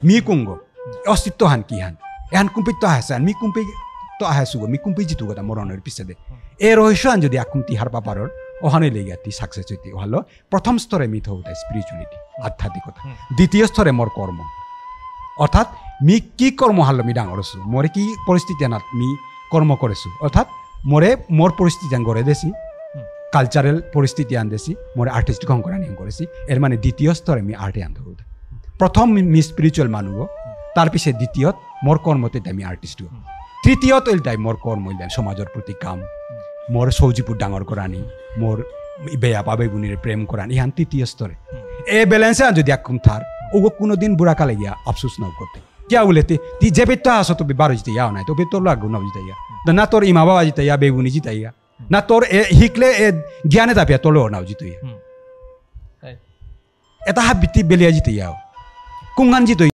mi kungo ostitto han ki han ehan kumpi to hasan mi kumpi to ahasugo mi kumpi jitu gota moronor pisade e rohishan jodi akumti harpa paror ohane legati success hoti halo prothom store mi thouta spirituality আধ্যাত্মিকতা দ্বিতীয় স্তরে মোর কর্ম অর্থাৎ মি কি কর্ম হালো মি ডাঙরছু মোরে কি পরিস্থিতি আনাত মি কর্ম করেছু অর্থাৎ মোরে মোর পরিস্থিতি আন গড়ে দেছি কালচারাল পরিস্থিতি আন দেছি মোরে আর্টিস্টিক অঙ্করা নিয়ম করেছি এর মানে দ্বিতীয় স্তরে মি আর্টে আনতে হতো প্রথম মি স্পিরিচুয়াল মানুষ তার পিছে দ্বিতীয়ত মোর কর্মতে আমি আর্টিস্ট তৃতীয়ত এলটাই মোর কর্ম ইলেন সমাজের প্রতি কাম মোর সৌজিপুর ডাঙর করানি মোর বেয়া পাবে গুনির প্রেম করানি ইহান তৃতীয় স্তরে ए बैलेंस है जो दिया कुम थार वो कुनो दिन बुरा का लगिया अफसोस ना करते क्या बोले ती जब इतना आसो तो बारो जीते या ना तो फिर तो लागू ना जीते या ना तोर इमा बाबा जीते या बेबुनी जीते या ना तोर हिकले ज्ञान तापिया तो लो ना जीते या ऐता हाबिती बेलिया जीते या कुंगन जीतो